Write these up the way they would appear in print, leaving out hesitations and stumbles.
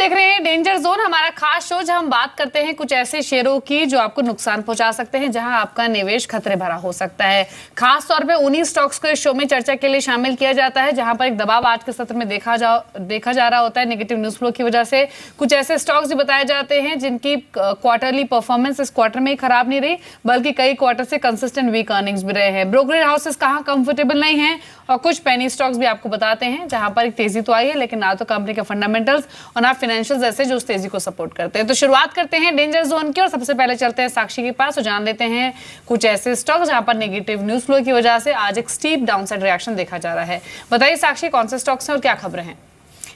देख रहे हैं डेंजर जोन, हमारा खास शो जहां हम बात करते हैं कुछ ऐसे शेयरों की जो आपको नुकसान पहुंचा सकते हैं, जहां आपका निवेश खतरे भरा हो सकता है। खास तौर पे उन्हीं स्टॉक्स को इस शो में चर्चा के लिए शामिल किया जाता है जहां पर एक दबाव आज के सत्र में देखा जा रहा होता है नेगेटिव न्यूज फ्लो की वजह से। कुछ ऐसे स्टॉक्स भी बताए जाते हैं जिनकी क्वार्टरली परफॉर्मेंस इस क्वार्टर में ही खराब नहीं रही, बल्कि कई क्वार्टर से कंसिस्टेंट वीक अर्निंग्स भी रहे हैं। ब्रोकरेज हाउसेस कहां कंफर्टेबल नहीं है, और कुछ पेनी स्टॉक्स भी आपको बताते हैं जहां पर एक तेजी तो आई है, लेकिन ना तो कंपनी के फंडामेंटल्स और ना फाइनेंशियल्स ऐसे जो उस तेजी को सपोर्ट करते हैं। तो शुरुआत करते हैं डेंजर जोन की, और सबसे पहले चलते हैं साक्षी के पास और जान लेते हैं कुछ ऐसे स्टॉक्स जहां पर नेगेटिव न्यूज फ्लो की वजह से आज एक स्टीप डाउनसाइड रिएक्शन देखा जा रहा है। बताइए साक्षी, कौन से स्टॉक्स हैं और क्या खबरें हैं?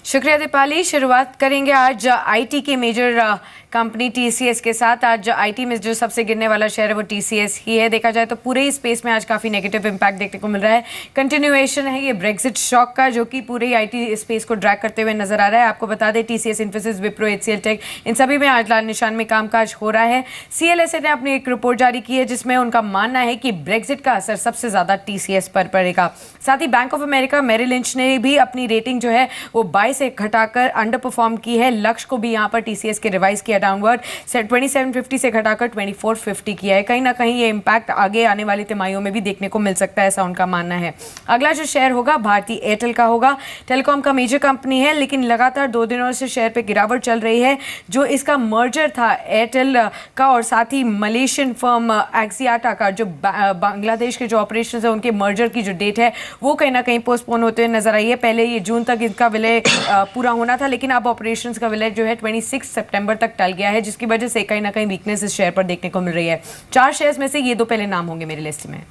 शुक्रिया दीपाली। शुरुआत करेंगे आज आईटी के मेजर कंपनी टीसीएस के साथ। आज आईटी में जो सबसे गिरने वाला शेयर है वो टीसीएस ही है। देखा जाए तो पूरे ही स्पेस में आज काफ़ी नेगेटिव इम्पैक्ट देखने को मिल रहा है। कंटिन्यूएशन है ये ब्रेक्जिट शॉक का, जो कि पूरे ही आईटी स्पेस को ड्रैग करते हुए नजर आ रहा है। आपको बता दें TCS, Infosys, Wipro, HCL tech, इन सभी में आज लाल निशान में कामकाज हो रहा है। सीएलएसए ने अपनी एक रिपोर्ट जारी की है जिसमें उनका मानना है कि ब्रेक्जिट का असर सबसे ज़्यादा टीसीएस पर पड़ेगा। साथ ही bank of America, Merrill Lynch ने भी अपनी रेटिंग जो है वो 22 से घटाकर अंडर परफॉर्म की है। लक्ष्य को भी यहाँ पर टीसीएस के रिवाइज किया डाउनवर्ड, 2750 से घटाकर 2450 किया है। कहीं ना कहीं ये इम्पैक्ट आगे आने वाली तिमाहियों में भी देखने को मिल सकता है, ऐसा उनका मानना है। अगला जो शेयर होगा भारती एयरटेल का होगा। टेलीकॉम का मेजर कंपनी है, लेकिन लगातार 2 दिनों से शेयर पे गिरावट चल रही है। जो इसका मर्जर था एयरटेल का और साथ ही मलेशियन फर्म एक्सियाटा का, जो बांग्लादेश के जो ऑपरेशन है उनके मर्जर की जो डेट है वो कहीं ना कहीं पोस्टपोन होते हुए नजर आई है। पहले ये जून तक इसका विलय पूरा होना था, लेकिन अब ऑपरेशंस का विलय जो है 26 सितंबर तक टल गया है, जिसकी वजह से कहीं ना कहीं वीकनेस इस शेयर पर देखने को मिल रही है। 4 शेयर्स में से ये 2 पहले नाम होंगे मेरी लिस्ट में।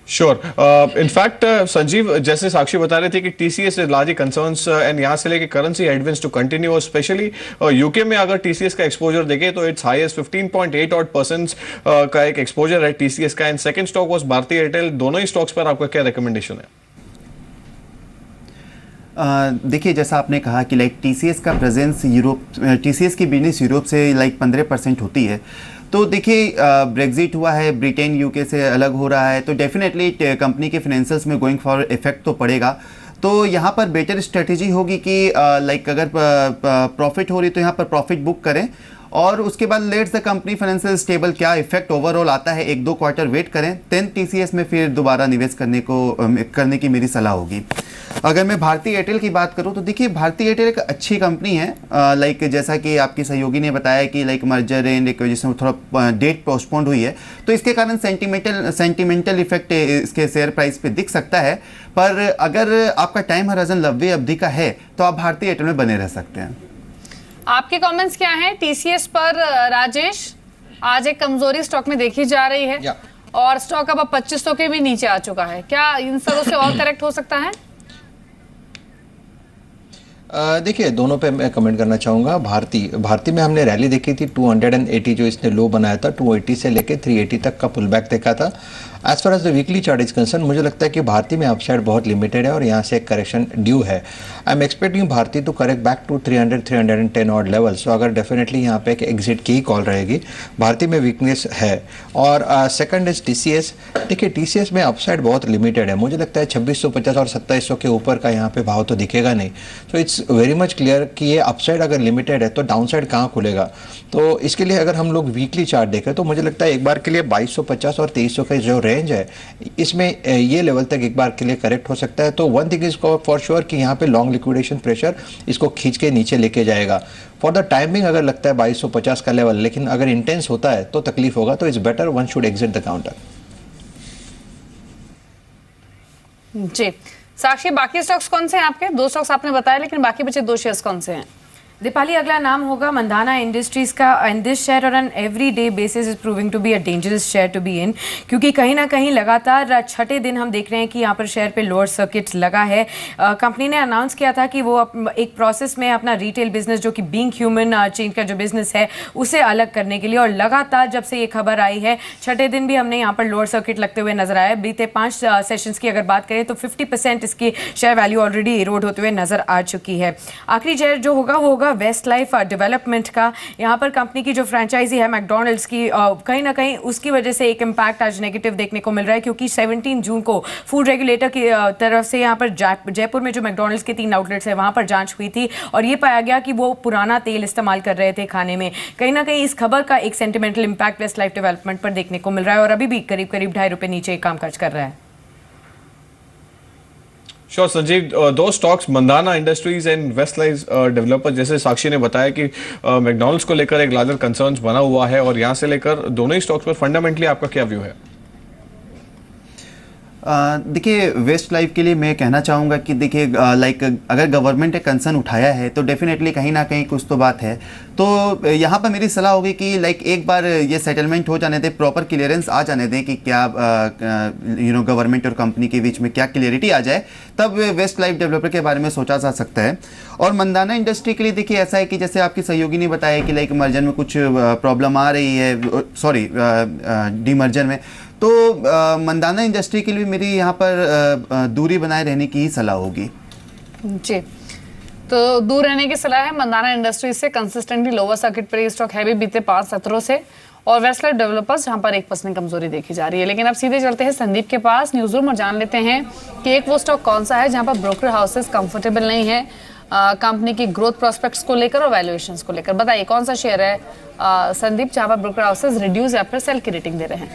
श्योर। इनफैक्ट संजीव, जैसे साक्षी बता रहे थे कि TCS is largely concerns and यहाँ से लेके करेंसी हेडविंड्स टू कंटिन्यू, और स्पेशली यूके में अगर टीसीएस का एक्सपोजर देखें तो इट्स हाईएस्ट 15.8% का एक एक्सपोजर है टीसीएस का। And second stock was Bharti Airtel. दोनों ही स्टॉक्स पर आपका क्या रिकमेंडेशन है? देखिए, जैसा आपने कहा कि लाइक टीसीएस का प्रेजेंस यूरोप, टीसीएस की बिजनेस यूरोप से लाइक 15% होती है। तो देखिए, ब्रेक्जिट हुआ है, ब्रिटेन यूके से अलग हो रहा है, तो डेफिनेटली कंपनी के फाइनेंशियल्स में गोइंग फॉरवर्ड इफेक्ट तो पड़ेगा। तो यहाँ पर बेटर स्ट्रेटेजी होगी कि लाइक अगर प्रॉफिट हो रही तो यहाँ पर प्रॉफिट बुक करें, और उसके बाद let's the company financial stable, क्या इफेक्ट ओवरऑल आता है 1-2 क्वार्टर वेट करें, देन टीसीएस में फिर दोबारा निवेश करने की मेरी सलाह होगी। अगर मैं भारती एयरटेल की बात करूं तो देखिए, भारती एयरटेल एक अच्छी कंपनी है। लाइक जैसा कि आपकी सहयोगी ने बताया कि लाइक मर्जर एंड एक्विजिशन थोड़ा डेट पोस्टपोन्ड हुई है, तो इसके कारण सेंटिमेंटल इफेक्ट इसके शेयर प्राइस पे दिख सकता है। पर अगर आपका टाइम हराजन लंबी अवधि का है तो आप भारती एयरटेल में बने रह सकते हैं। आपके कमेंट्स क्या हैं टीसीएस पर? राजेश, आज एक कमजोरी स्टॉक में देखी जा रही है और स्टॉक अब 2500 के भी नीचे आ चुका है, क्या इन सबों से और करेक्ट हो सकता है? देखिए, दोनों पे मैं कमेंट करना चाहूँगा। भारती में हमने रैली देखी थी 280, जो इसने लो बनाया था 280 से लेके 380 तक का पुल बैक देखा था। As far as the weekly chart is concern, मुझे लगता है कि भारती में अपसाइड बहुत लिमिटेड है और यहाँ से एक करेक्शन ड्यू है। I am expecting Bharti to correct back to 300-310 odd level. So अगर डेफिनेटली यहाँ पे एक एग्जिट की ही कॉल रहेगी। भारती में वीकनेस है। और सेकंड इज टीसीएस। देखिए, टीसीएस में अपसाइड बहुत लिमिटेड है। मुझे लगता है 2650 और 2700 के ऊपर का यहाँ पे भाव तो दिखेगा नहीं। So it's very much clear कि ये अपसाइड अगर लिमिटेड है तो डाउनसाइड कहाँ खुलेगा। तो इसके लिए अगर हम लोग वीकली चार्ट देखें तो मुझे लगता है एक बार के लिए 2250 और 2300 का जो रेंज है, इसमें ये लेवल तक एक बार के लिए करेक्ट हो सकता है। तो one thing is for sure कि यहाँ पे लॉन्ग लिक्विडेशन प्रेशर इसको खींच के नीचे लेके जाएगा। फॉर द टाइमिंग अगर लगता है 2250 का लेवल, लेकिन अगर इंटेंस होता है तो तकलीफ होगा। तो it's better one should exit the counter. जी साक्षी, बाकी स्टॉक्स कौन से हैं आपके? 2 स्टॉक्स आपने बताया, लेकिन बाकी बचे 2 शेयर्स कौन से हैं? दीपाली, अगला नाम होगा मंदाना इंडस्ट्रीज का। And this share on every day basis is proving to be a dangerous share to be in, क्योंकि कहीं ना कहीं लगातार छठे दिन हम देख रहे हैं कि यहाँ पर शेयर पे लोअर सर्किट लगा है। कंपनी ने अनाउंस किया था कि वो एक प्रोसेस में अपना रिटेल बिजनेस, जो कि बीइंग ह्यूमन चेन का जो बिजनेस है, उसे अलग करने के लिए, और लगातार जब से ये खबर आई है छठे दिन भी हमने यहाँ पर लोअर सर्किट लगते हुए नजर आया। बीते 5 सेशंस की अगर बात करें तो 50% इसकी शेयर वैल्यू ऑलरेडी इरोड होते हुए नजर आ चुकी है। आखिरी शेयर जो होगा वो होगा होगा वेस्ट लाइफ डेवलपमेंट का। यहाँ पर कंपनी की जो फ्रेंचाइजी है मैकडॉनल्ड्स की, कहीं ना कहीं उसकी वजह से एक इम्पैक्ट आज नेगेटिव देखने को मिल रहा है, क्योंकि 17 जून को फूड रेगुलेटर की तरफ से यहाँ पर जयपुर में जो मैकडॉनल्ड्स के 3 आउटलेट्स है वहाँ पर जांच हुई थी और ये पाया गया कि वो पुराना तेल इस्तेमाल कर रहे थे खाने में। कहीं ना कहीं इस खबर का एक sentimental impact Westlife Development पर देखने को मिल रहा है और अभी भी करीब करीब ₹2.5 नीचे कामकाज कर रहा है। श्योर संजीव, दो stocks Mandhana industries and Westlife developer, जैसे साक्षी ने बताया कि मैकडॉनल्ड्स को लेकर एक लार्जर कंसर्न्स बना हुआ है और यहां से लेकर दोनों ही स्टॉक्स पर फंडामेंटली आपका क्या व्यू है? देखिए वेस्ट लाइफ के लिए मैं कहना चाहूँगा कि देखिए लाइक अगर गवर्नमेंट ने कंसर्न उठाया है तो डेफिनेटली कहीं ना कहीं कुछ तो बात है। तो यहाँ पर मेरी सलाह होगी कि लाइक एक बार ये सेटलमेंट हो जाने दें, प्रॉपर क्लियरेंस आ जाने दें कि क्या गवर्नमेंट और कंपनी के बीच में क्या क्लियरिटी आ जाए, तब वेस्ट लाइफ डेवलपर के बारे में सोचा जा सकता है। और मंदाना इंडस्ट्री के लिए देखिए ऐसा है कि जैसे आपकी सहयोगी ने बताया कि लाइक मर्जर में कुछ प्रॉब्लम आ रही है, सॉरी डीमर्जर में, तो मंदाना इंडस्ट्री के लिए मेरी यहाँ पर दूरी बनाए रहने की ही सलाह होगी। जी, तो दूर रहने की सलाह है मंदाना इंडस्ट्रीज से। कंसिस्टेंटली लोअर सर्किट पर स्टॉक है भी बीते 5 सत्रों से, और वेस्टलाइफ डेवलपर्स जहां पर 1% कमजोरी देखी जा रही है। लेकिन अब सीधे चलते हैं संदीप के पास न्यूज रूम और जान लेते हैं कि एक वो स्टॉक कौन सा है जहां पर ब्रोकर हाउसेस कंफर्टेबल नहीं है कंपनी की ग्रोथ प्रोस्पेक्ट्स को लेकर और वैल्यूएशंस को लेकर। बताइए कौन सा शेयर है संदीप जहां पर ब्रोकर हाउसेस रिड्यूस या फिर सेल की रेटिंग दे रहे हैं?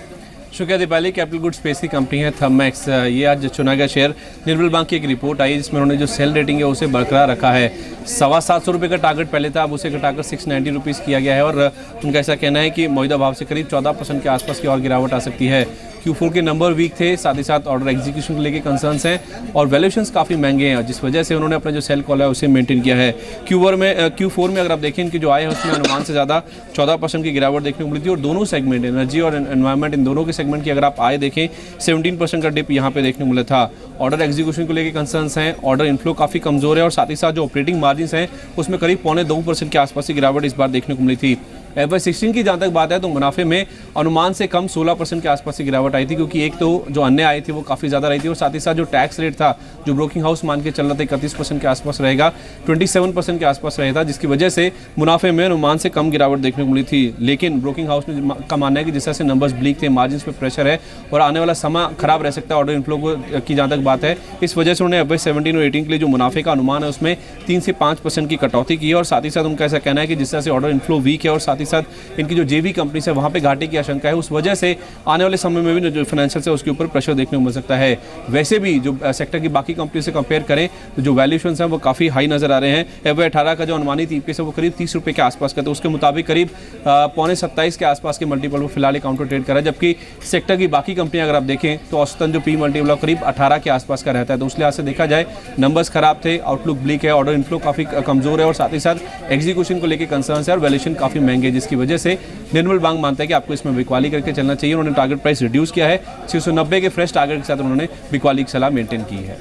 शुक्रिया दीपाली। कैपिटल गुड स्पेस की कंपनी है थर्मैक्स, ये आज चुना गया शेयर। निर्मल बैंक की एक रिपोर्ट आई जिसमें उन्होंने जो सेल रेटिंग है उसे बरकरार रखा है। 725 रुपये का टारगेट पहले था, अब उसे घटाकर 690 रुपीज़ किया गया है और उनका ऐसा कहना है कि मौजूदा भाव से करीब 14% के आसपास की और गिरावट आ सकती है। Q4 के नंबर वीक थे, साथ ही साथ ऑर्डर एग्जीक्यूशन को लेकर कंसर्न्स हैं और वैल्यूएशंस काफ़ी महंगे हैं, जिस वजह से उन्होंने अपना जो सेल कॉल है उसे मेंटेन किया है। Q4 में अगर आप देखें इनकी जो आय है उसमें अनुमान से ज़्यादा 14% की गिरावट देखने को मिली थी और दोनों सेगमेंट एनर्जी और एनवायरमेंट, इन दोनों के सेगमेंट की अगर आप आय देखें 17% का डिप यहाँ पे देखने को मिला था। ऑर्डर एग्जीक्यूशन को लेकर कंसर्न्स हैं, ऑर्डर इनफ्लो काफ़ी कमजोर है और साथ ही साथ जो ऑपरेटिंग मार्जिन हैं उसमें करीब 2.25% के आसपास की गिरावट इस बार देखने को मिली थी। FY16 की जहाँ तक बात है तो मुनाफे में अनुमान से कम 16% के आसपास की गिरावट आई थी, क्योंकि एक तो जो अन्य आई थी वो काफ़ी ज़्यादा रही थी और साथ ही साथ जो टैक्स रेट था जो ब्रोकिंग हाउस मान के चल रहा था 31% के आसपास रहेगा, 27% के आसपास रहेगा, जिसकी वजह से मुनाफे में अनुमान से कम गिरावट देखने को मिली थी। लेकिन ब्रोकिंग हाउस का मानना है कि जिस तरह से नंबर्स ब्लीक थे, मार्जिन पे प्रेशर है और आने वाला समय खराब रह सकता है ऑर्डर इनफ्लो की जहाँ तक बात है, इस वजह से उन्होंने FY17 और 18 के लिए जो मुनाफे का अनुमान है उसमें 3 से 5% की कटौती की है और साथ ही साथ उनका ऐसा कहना है कि जिस तरह से ऑर्डर इनफ्लो वीक है और साथ ही साथ इनकी जो जेवी कंपनी है वहाँ पे घाटे की आशंका है, उस वजह से आने वाले समय में भी जो फाइनेंशियल है उसके ऊपर प्रेशर देखने को मिल सकता है। वैसे भी जो सेक्टर की बाकी कंपनी से कंपेयर करें तो जो वैल्यूएशन हैं वो काफ़ी हाई नजर आ रहे हैं। FY18 का जो अनुमानित EPS है वो करीब 30 रुपये के आसपास का, तो उसके मुताबिक करीब 26.25 के आसपास के मल्टीपल वो फिलहाल काउंटर ट्रेड कर रहा है, जबकि सेक्टर की बाकी कंपनियां अगर आप देखें तो औसतन जो P मल्टीपल करीब 18 के आसपास का रहता है। तो उस लिहाज से देखा जाए नंबर्स खराब थे, आउटलुक ब्लिक है, ऑर्डर इनफ्लो काफ़ी कमजोर है और साथ ही साथ एग्जीक्यूशन को लेकर कंसर्न है और वैल्यूएशन काफ़ी महंगे, जिसकी वजह से निर्मल बैंक मानता है कि आपको इसमें बिकवाली करके चलना चाहिए। उन्होंने टारगेट प्राइस रिड्यूस किया है, 690 के फ्रेश टारगेट के साथ उन्होंने बिकवाली की सलाह मेंटेन की है।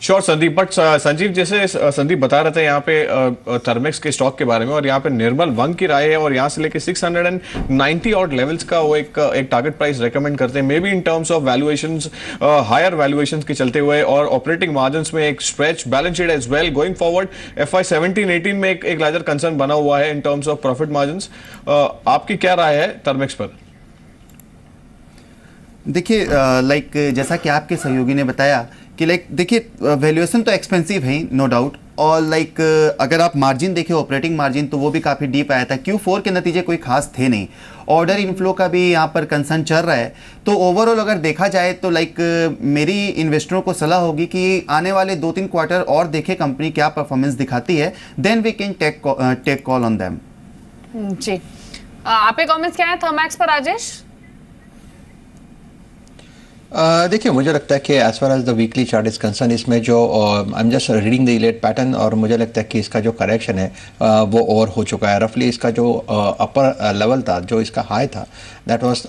श्योर संदीप, बट संजीव जैसे संदीप बता रहे थे यहाँ पे थर्मेक्स के स्टॉक के बारे में और यहाँ पे निर्मल वंग की राय है और यहाँ से लेके 690 और लेवल्स का वो एक टारगेट प्राइस रेकमेंड करते हैं, maybe in terms of valuations, higher valuations के चलते हुए और ऑपरेटिंग मार्जिन्स में एक stretch, balance sheet as well going forward. FY17-18 में एक लार्जर कंसर्न बना हुआ है in terms of profit margins. आपकी क्या राय है थर्मेक्स पर? देखिए लाइक जैसा कि आपके सहयोगी ने बताया कि लाइक देखिए वैल्यूएशन तो एक्सपेंसिव है नो डाउट, और लाइक अगर आप मार्जिन देखें ऑपरेटिंग मार्जिन तो वो भी काफ़ी डीप आया था। Q4 के नतीजे कोई खास थे नहीं, ऑर्डर इनफ्लो का भी यहाँ पर कंसर्न चल रहा है। तो ओवरऑल अगर देखा जाए तो लाइक मेरी इन्वेस्टरों को सलाह होगी कि आने वाले 2-3 क्वार्टर और देखें कंपनी क्या परफॉर्मेंस दिखाती है, then we can take call on them. जी, आपके कमेंट्स क्या है थर्मैक्स पर राजेश? देखिए मुझे लगता है कि as far as the weekly chart is concern, इसमें जो I am just reading the Elliott pattern और मुझे लगता है कि इसका जो करेक्शन है वो ओवर हो चुका है। रफली इसका जो अपर लेवल था, जो इसका हाई था, that was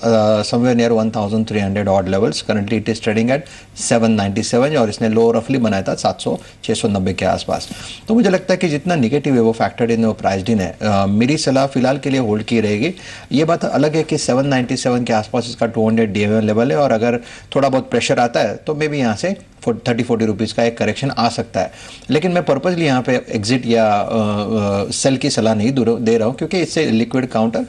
somewhere near 1300 odd levels. Currently it is trading at 797 और इसने लो रफली बनाया था 690 के आसपास। तो मुझे लगता है कि जितना निगेटिव है वो फैक्टर्ड इन, वो प्राइस्ड इन है। मेरी सलाह फिलहाल के लिए होल्ड की रहेगी। ये बात अलग है कि 797 के आसपास इसका 200 DMA लेवल है और अगर थोड़ा बहुत प्रेशर आता है तो मे बी यहाँ से 30-40 रुपीज़ का एक करेक्शन आ सकता है। लेकिन मैं पर्पजली यहाँ पे एग्जिट या सेल की सलाह नहीं दे रहा हूँ क्योंकि इससे लिक्विड काउंटर,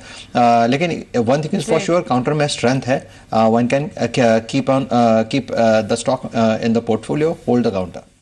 लेकिन one thing is for sure, counter में स्ट्रेंथ है, one can keep the stock in the portfolio, hold the counter.